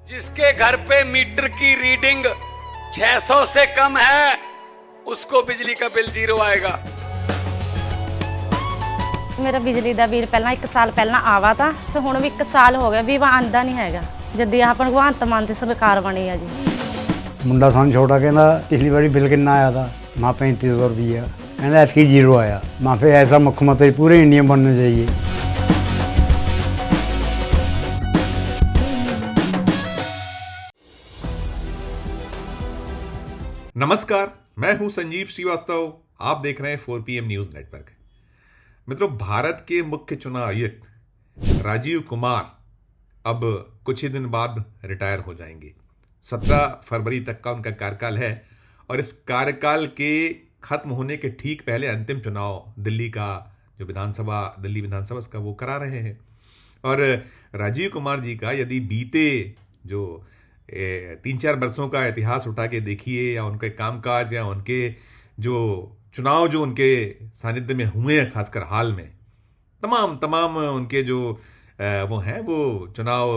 जिसके घर पे मीटर की रीडिंग 600 से कम है उसको बिजली का बिल 0 आएगा। मेरा बिजली ਦਾ ਬਿੱਲ ਪਹਿਲਾਂ 1 ਸਾਲ ਪਹਿਲਾਂ ਆਵਾ ਤਾਂ ਤੇ ਹੁਣ ਵੀ 1 ਸਾਲ ਹੋ ਗਿਆ ਵੀ ਆਂਦਾ ਨਹੀਂ ਹੈਗਾ ਜਦ ਆਹ ਭਗਵੰਤ ਮਾਨ ਦੀ ਸਰਕਾਰ ਬਣੀ ਆ ਜੀ। ਮੁੰਡਾ ਸਾਨੂੰ ਛੋਟਾ ਕਹਿੰਦਾ ਪਿਛਲੀ ਵਾਰੀ ਬਿੱਲ ਕਿੰਨਾ ਆਇਆ था माँ 3500 रुपया कहना ऐसी 0 आया। माँ फिर ऐसा मुख्यमंत्री पूरे इंडिया में बनना चाहिए। नमस्कार, मैं हूं संजीव श्रीवास्तव। आप देख रहे हैं 4PM न्यूज नेटवर्क। मित्रों, भारत के मुख्य चुनाव आयुक्त राजीव कुमार अब कुछ ही दिन बाद रिटायर हो जाएंगे। 17 फरवरी तक का उनका कार्यकाल है और इस कार्यकाल के खत्म होने के ठीक पहले अंतिम चुनाव दिल्ली का जो दिल्ली विधानसभा उसका वो करा रहे हैं। और राजीव कुमार जी का यदि बीते जो 3-4 वर्षों का इतिहास उठा के देखिए या उनके कामकाज या उनके जो चुनाव जो उनके सानिध्य में हुए हैं, खासकर हाल में तमाम उनके जो वो हैं वो चुनाव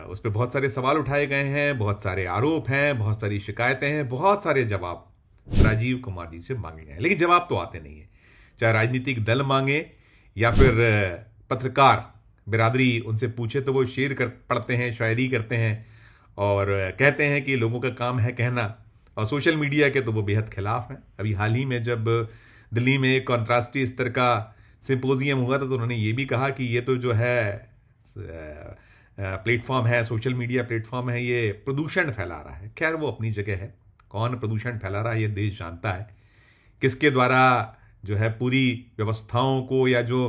उस पर बहुत सारे सवाल उठाए गए हैं, बहुत सारे आरोप हैं, बहुत सारी शिकायतें हैं, बहुत सारे जवाब राजीव कुमार जी से मांगे गए, लेकिन जवाब तो आते नहीं है। चाहे राजनीतिक दल मांगे या फिर पत्रकार बिरादरी उनसे पूछे तो वो शेर पढ़ते हैं, शायरी करते हैं और कहते हैं कि लोगों का काम है कहना। और सोशल मीडिया के तो वो बेहद खिलाफ हैं। अभी हाल ही में जब दिल्ली में एक अंतर्राष्ट्रीय स्तर का सिंपोजियम हुआ था तो उन्होंने ये भी कहा कि ये तो जो है प्लेटफॉर्म है, सोशल मीडिया प्लेटफॉर्म है, ये प्रदूषण फैला रहा है। खैर, वो अपनी जगह है। कौन प्रदूषण फैला रहा है ये देश जानता है। किसके द्वारा जो है पूरी व्यवस्थाओं को या जो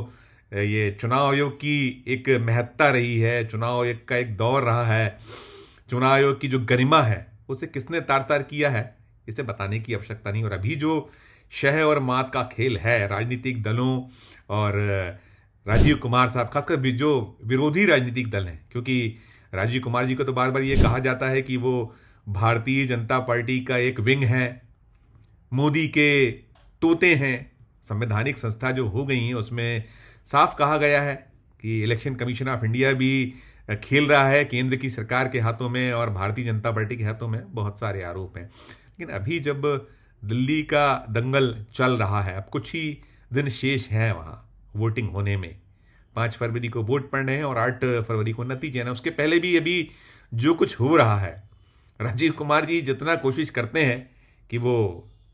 ये चुनाव आयोग की एक महत्ता रही है, चुनाव आयोग का एक दौर रहा है, चुनाव आयोग की जो गरिमा है उसे किसने तार किया है इसे बताने की आवश्यकता नहीं। और अभी जो शह और मात का खेल है राजनीतिक दलों और राजीव कुमार साहब, खासकर जो विरोधी राजनीतिक दल हैं, क्योंकि राजीव कुमार जी को तो बार बार ये कहा जाता है कि वो भारतीय जनता पार्टी का एक विंग है, मोदी के तोते हैं। संवैधानिक संस्था जो हो गई हैं उसमें साफ कहा गया है कि इलेक्शन कमीशन ऑफ इंडिया भी खेल रहा है केंद्र की सरकार के हाथों में और भारतीय जनता पार्टी के हाथों में। बहुत सारे आरोप हैं। लेकिन अभी जब दिल्ली का दंगल चल रहा है, अब कुछ ही दिन शेष हैं वहाँ वोटिंग होने में। 5 फरवरी को वोट पड़ने हैं और 8 फरवरी को नतीजे हैं। उसके पहले भी अभी जो कुछ हो रहा है, राजीव कुमार जी जितना कोशिश करते हैं कि वो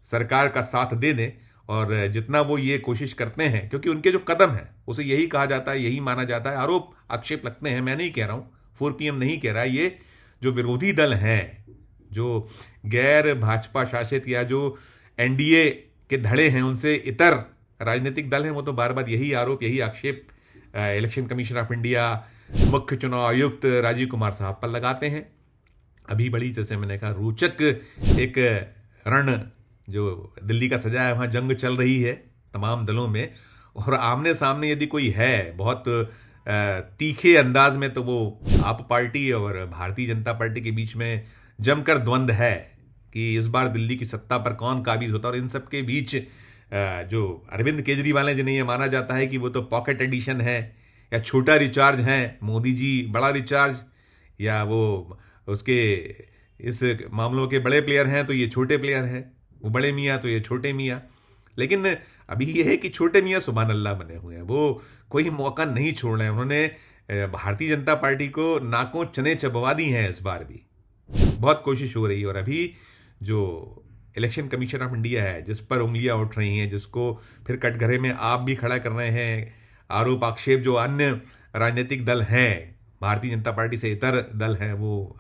सरकार का साथ दे दें और जितना वो ये कोशिश करते हैं, क्योंकि उनके जो कदम हैं उसे यही कहा जाता है, यही माना जाता है, आरोप आक्षेप लगते हैं। मैं नहीं कह रहा हूँ, 4PM नहीं कह रहा, ये जो विरोधी दल हैं, जो गैर भाजपा शासित या जो NDA के धड़े हैं, उनसे इतर राजनीतिक दल हैं, वो तो बार बार यही आरोप, यही आक्षेप इलेक्शन कमीशन ऑफ इंडिया, मुख्य चुनाव आयुक्त राजीव कुमार साहब पर लगाते हैं। अभी बड़ी, जैसे मैंने कहा, रोचक एक रण जो दिल्ली का सजा है, वहाँ जंग चल रही है तमाम दलों में। और आमने सामने यदि कोई है बहुत तीखे अंदाज में, तो वो आप पार्टी और भारतीय जनता पार्टी के बीच में जमकर द्वंद्व है कि इस बार दिल्ली की सत्ता पर कौन काबिज होता है। और इन सब के बीच जो अरविंद केजरीवाल हैं, जिन्हें ये माना जाता है कि वो तो पॉकेट एडिशन है या छोटा रिचार्ज है, मोदी जी बड़ा रिचार्ज, या वो उसके इस मामलों के बड़े प्लेयर हैं तो ये छोटे प्लेयर हैं, वो बड़े मियाँ तो ये छोटे मियाँ। लेकिन अभी ये है कि छोटे मियाँ सुभान अल्लाह बने हुए हैं, वो कोई मौका नहीं छोड़ रहे हैं। उन्होंने भारतीय जनता पार्टी को नाकों चने चबवा दी हैं। इस बार भी बहुत कोशिश हो रही है। और अभी जो इलेक्शन कमीशन ऑफ इंडिया है, जिस पर उंगलियां उठ रही हैं, जिसको फिर कटघरे में आप भी खड़ा कर रहे हैं, आरोप आक्षेप जो अन्य राजनीतिक दल हैं, भारतीय जनता पार्टी से इतर दल हैं वो,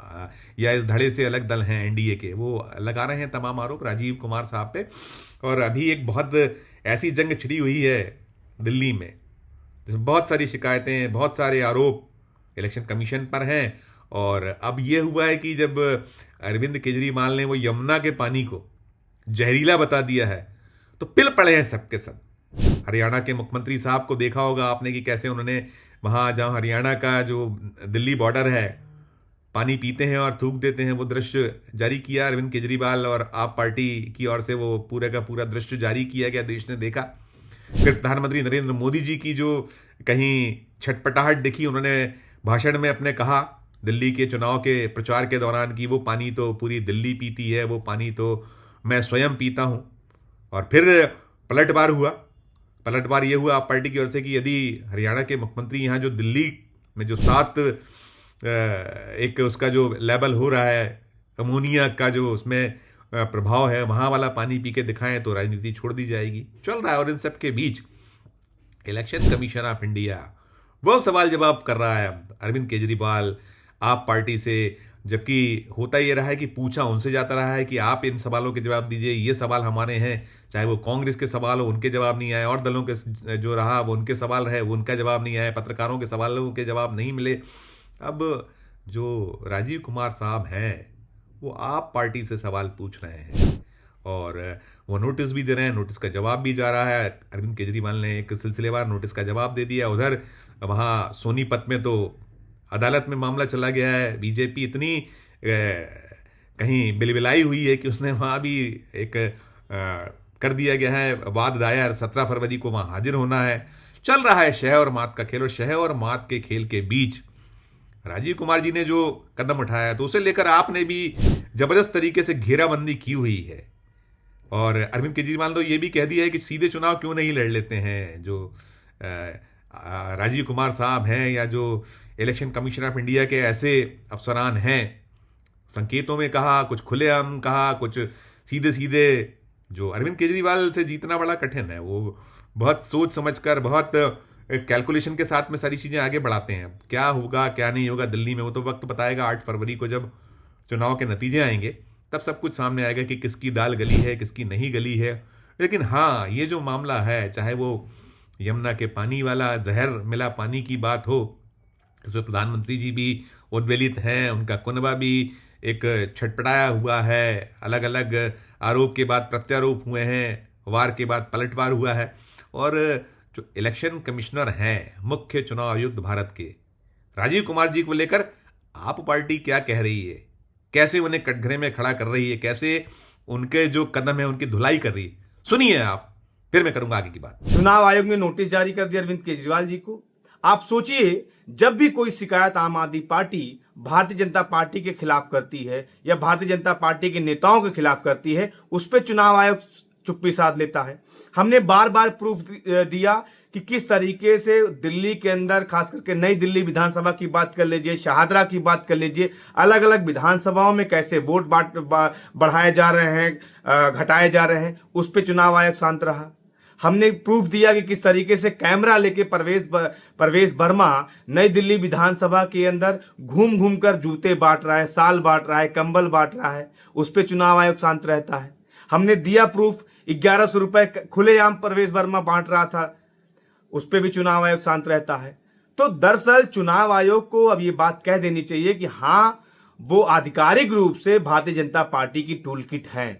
या इस धड़े से अलग दल हैं NDA के, वो लगा रहे हैं तमाम आरोप राजीव कुमार साहब पे। और अभी एक बहुत ऐसी जंग छिड़ी हुई है दिल्ली में, जिसमें बहुत सारी शिकायतें, बहुत सारे आरोप इलेक्शन कमीशन पर हैं। और अब ये हुआ है कि जब अरविंद केजरीवाल ने वो यमुना के पानी को जहरीला बता दिया है तो पिल पड़े हैं सबके सब। हरियाणा के मुख्यमंत्री साहब को देखा होगा आपने कि कैसे उन्होंने वहाँ जहाँ हरियाणा का जो दिल्ली बॉर्डर है पानी पीते हैं और थूक देते हैं, वो दृश्य जारी किया अरविंद केजरीवाल और आप पार्टी की ओर से। वो पूरा का पूरा दृश्य जारी किया गया, देश ने देखा। फिर प्रधानमंत्री नरेंद्र मोदी जी की जो कहीं छटपटाहट दिखी, उन्होंने भाषण में अपने कहा दिल्ली के चुनाव के प्रचार के दौरान कि वो पानी तो पूरी दिल्ली पीती है, वो पानी तो मैं स्वयं पीता हूँ। और फिर पलटवार ये हुआ आप पार्टी की ओर से कि यदि हरियाणा के मुख्यमंत्री यहाँ जो दिल्ली में जो 7 एक उसका जो लेवल हो रहा है अमोनिया का जो उसमें प्रभाव है, वहाँ वाला पानी पी के दिखाएं तो राजनीति छोड़ दी जाएगी। चल रहा है। और इन सब के बीच इलेक्शन कमीशन ऑफ इंडिया वो सवाल जवाब कर रहा है अरविंद केजरीवाल आप पार्टी से, जबकि होता ये रहा है कि पूछा उनसे जाता रहा है कि आप इन सवालों के जवाब दीजिए, ये सवाल हमारे हैं, चाहे वो कांग्रेस के सवाल हो उनके जवाब नहीं आए, और दलों के जो रहा वो उनके सवाल रहे वो उनका जवाब नहीं आया, पत्रकारों के सवालों के जवाब नहीं मिले। अब जो राजीव कुमार साहब हैं वो आप पार्टी से सवाल पूछ रहे हैं और वो नोटिस भी दे रहे हैं, नोटिस का जवाब भी जा रहा है। अरविंद केजरीवाल ने एक सिलसिलेवार नोटिस का जवाब दे दिया। उधर वहाँ सोनीपत में तो अदालत में मामला चला गया है। बीजेपी इतनी कहीं बिलबिलाई हुई है कि उसने वहाँ भी एक कर दिया गया है वाद दायर, 17 फरवरी को वहाँ हाजिर होना है। चल रहा है शह और मात का खेल, और शह और मात के खेल के बीच राजीव कुमार जी ने जो कदम उठाया तो उसे लेकर आपने भी जबरदस्त तरीके से घेराबंदी की हुई है। और अरविंद केजरीवाल तो ये भी कह दिया है कि सीधे चुनाव क्यों नहीं लड़ लेते हैं जो राजीव कुमार साहब हैं या जो इलेक्शन कमीशन ऑफ इंडिया के ऐसे अफसरान हैं। संकेतों में कहा, कुछ खुलेआम कहा, कुछ सीधे सीधे। जो अरविंद केजरीवाल से जीतना बड़ा कठिन है, वो बहुत सोच समझकर, बहुत कैलकुलेशन के साथ में सारी चीज़ें आगे बढ़ाते हैं। क्या होगा क्या नहीं होगा दिल्ली में वो तो वक्त बताएगा। 8 फरवरी को जब चुनाव के नतीजे आएंगे तब सब कुछ सामने आएगा कि किसकी दाल गली है किसकी नहीं गली है। लेकिन हाँ, ये जो मामला है, चाहे वो यमुना के पानी वाला जहर मिला पानी की बात हो, इसमें प्रधानमंत्री जी भी उद्वेलित हैं, उनका कुनबा भी एक छटपटाया हुआ है, अलग अलग आरोप के बाद प्रत्यारोप हुए हैं, वार के बाद पलटवार हुआ है। और जो इलेक्शन कमिश्नर हैं, मुख्य चुनाव आयुक्त भारत के, राजीव कुमार जी को लेकर आप पार्टी क्या कह रही है, कैसे उन्हें कटघरे में खड़ा कर रही है, कैसे उनके जो कदम है उनकी धुलाई कर रही है, सुनिए आप, फिर मैं करूंगा आगे की बात। चुनाव आयोग ने नोटिस जारी कर दिया अरविंद केजरीवाल जी को। आप सोचिए, जब भी कोई शिकायत आम आदमी पार्टी भारतीय जनता पार्टी के खिलाफ करती है या भारतीय जनता पार्टी के नेताओं के खिलाफ करती है, उस पर चुनाव आयोग चुप्पी साध लेता है। हमने बार बार प्रूफ दिया कि किस तरीके से दिल्ली के अंदर, खास करके नई दिल्ली विधानसभा की बात कर लीजिए, शाहदरा की बात कर लीजिए, अलग अलग विधानसभाओं में कैसे वोट बढ़ाए जा रहे हैं, घटाए जा रहे हैं, उस पर चुनाव आयोग शांत रहा। हमने प्रूफ दिया कि किस तरीके से कैमरा लेके परवेश वर्मा नई दिल्ली विधानसभा के अंदर घूम घूम कर जूते बांट रहा है, साल बांट रहा है, कंबल बांट रहा है, उस पर चुनाव आयोग शांत रहता है। हमने दिया प्रूफ 1100 रुपए खुलेआम परवेश वर्मा बांट रहा था, उस पर भी चुनाव आयोग शांत रहता है। तो दरअसल चुनाव आयोग को अब ये बात कह देनी चाहिए कि हाँ, वो आधिकारिक रूप से भारतीय जनता पार्टी की टूल किट है।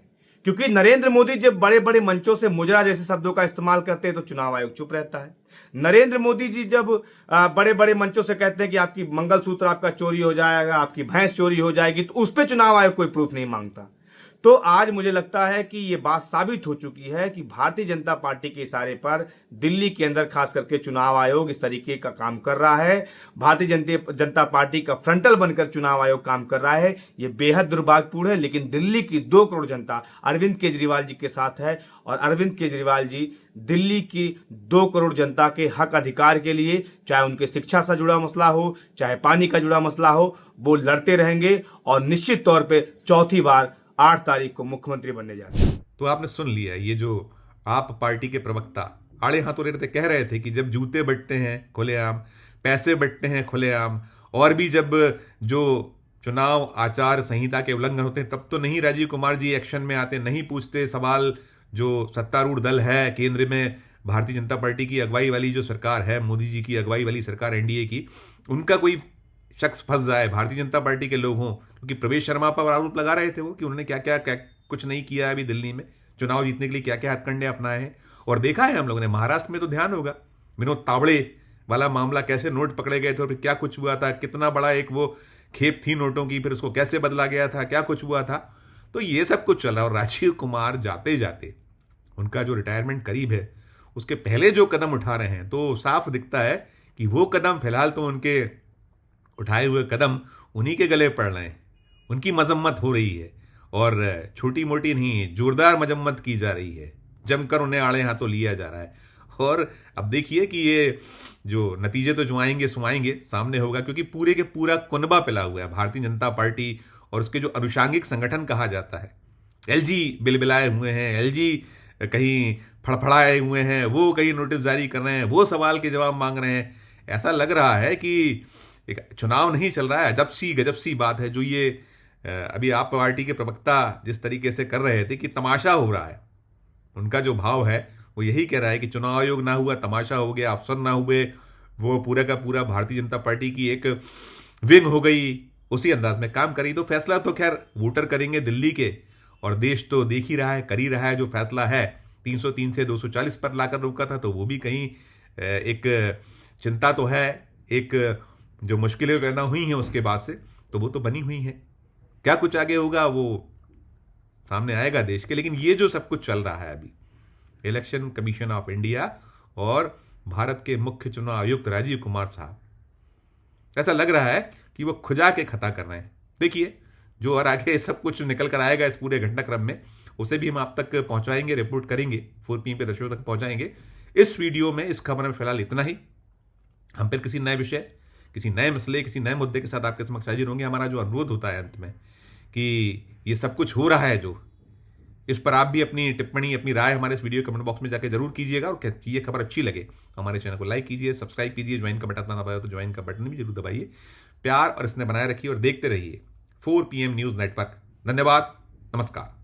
क्योंकि नरेंद्र मोदी जब बड़े बड़े मंचों से मुजरा जैसे शब्दों का इस्तेमाल करते हैं तो चुनाव आयोग चुप रहता है। नरेंद्र मोदी जी जब बड़े बड़े मंचों से कहते हैं कि आपकी मंगलसूत्र आपका चोरी हो जाएगा, आपकी भैंस चोरी हो जाएगी, तो उस पर चुनाव आयोग कोई प्रूफ नहीं मांगता। तो आज मुझे लगता है कि ये बात साबित हो चुकी है कि भारतीय जनता पार्टी के इशारे पर दिल्ली के अंदर खास करके चुनाव आयोग इस तरीके का काम कर रहा है। भारतीय जनता पार्टी का फ्रंटल बनकर चुनाव आयोग काम कर रहा है। ये बेहद दुर्भाग्यपूर्ण है, लेकिन दिल्ली की 2 करोड़ जनता अरविंद केजरीवाल जी के साथ है और अरविंद केजरीवाल जी दिल्ली की 2 करोड़ जनता के हक अधिकार के लिए, चाहे उनके शिक्षा से जुड़ा मसला हो, चाहे पानी का जुड़ा मसला हो, वो लड़ते रहेंगे और निश्चित तौर पर चौथी बार 8 तारीख को मुख्यमंत्री बनने जा रहे हैं। तो आपने सुन लिया, ये जो आप पार्टी के प्रवक्ता आड़े हाथों रहते कह रहे थे कि जब जूते बटते हैं खुलेआम, पैसे बटते हैं खुलेआम, और भी जब जो चुनाव आचार संहिता के उल्लंघन होते हैं तब तो नहीं राजीव कुमार जी एक्शन में आते, नहीं पूछते सवाल। जो सत्तारूढ़ दल है केंद्र में, भारतीय जनता पार्टी की अगुवाई वाली जो सरकार है, मोदी जी की अगुवाई वाली सरकार एनडीए की, उनका कोई शख्स फंस जाए, भारतीय जनता पार्टी के लोग हों, क्योंकि प्रवेश शर्मा पर आरोप लगा रहे थे वो कि उन्होंने क्या कुछ नहीं किया है अभी दिल्ली में चुनाव जीतने के लिए, क्या क्या हथकंडे अपनाए हैं। और देखा है हम लोगों ने, महाराष्ट्र में तो ध्यान होगा विनोद तावड़े वाला मामला, कैसे नोट पकड़े गए थे और फिर क्या कुछ हुआ था, कितना बड़ा एक वो खेप थी नोटों की, फिर उसको कैसे बदला गया था, क्या कुछ हुआ था। तो ये सब कुछ चला। और राजीव कुमार जाते जाते, उनका जो रिटायरमेंट करीब है, उसके पहले जो कदम उठा रहे हैं, तो साफ दिखता है कि वो कदम फिलहाल तो उनके उठाए हुए कदम उन्हीं के गले पड़ रहे हैं, उनकी मजम्मत हो रही है और छोटी मोटी नहीं, जोरदार मजम्मत की जा रही है, जमकर उन्हें आड़े हाथों लिया जा रहा है। और अब देखिए कि ये जो नतीजे तो जो आएंगे सुनाएंगे सामने होगा, क्योंकि पूरे के पूरा कुनबा पिला हुआ है भारतीय जनता पार्टी और उसके जो अनुषांगिक संगठन कहा जाता है। एलजी बिलबिलाए हुए हैं, एलजी कहीं फड़फड़ाए हुए हैं, वो कहीं नोटिस जारी कर रहे हैं, वो सवाल के जवाब मांग रहे हैं। ऐसा लग रहा है कि एक चुनाव नहीं चल रहा है। अजब सी गजब सी बात है जो ये अभी आप पार्टी के प्रवक्ता जिस तरीके से कर रहे थे कि तमाशा हो रहा है, उनका जो भाव है वो यही कह रहा है कि चुनाव आयोग ना हुआ, तमाशा हो गया, अफसर ना हुए, वो पूरा का पूरा भारतीय जनता पार्टी की एक विंग हो गई, उसी अंदाज में काम करी। तो फैसला तो खैर वोटर करेंगे दिल्ली के, और देश तो देख ही रहा है, कर ही रहा है। जो फैसला है 303 से 240 पर लाकर रोका था, तो वो भी कहीं एक चिंता तो है, एक जो मुश्किलें पैदा हुई हैं उसके बाद से, तो वो तो बनी हुई हैं। क्या कुछ आगे होगा वो सामने आएगा देश के। लेकिन ये जो सब कुछ चल रहा है अभी, इलेक्शन कमीशन ऑफ इंडिया और भारत के मुख्य चुनाव आयुक्त राजीव कुमार साहब, ऐसा लग रहा है कि वो खुजा के खता कर रहे हैं। देखिए जो और आगे सब कुछ निकल कर आएगा इस पूरे घटनाक्रम में, उसे भी हम आप तक पहुंचाएंगे, रिपोर्ट करेंगे, 4 PM पे दर्शकों तक पहुंचाएंगे। इस वीडियो में, इस खबर में फिलहाल इतना ही। हम फिर किसी नए विषय, किसी नए मसले, किसी नए मुद्दे के साथ आपके समक्ष हाजिर होंगे। हमारा जो अनुरोध होता है अंत में कि ये सब कुछ हो रहा है जो, इस पर आप भी अपनी टिप्पणी, अपनी राय हमारे इस वीडियो कमेंट बॉक्स में जाकर जरूर कीजिएगा। और ये खबर अच्छी लगे हमारे चैनल को लाइक कीजिए, सब्सक्राइब कीजिए, ज्वाइन का बटन ना दबाया तो ज्वाइन का बटन भी जरूर दबाइए। प्यार और इसने बनाए रखिए और देखते रहिए 4 PM न्यूज़ नेटवर्क। धन्यवाद, नमस्कार।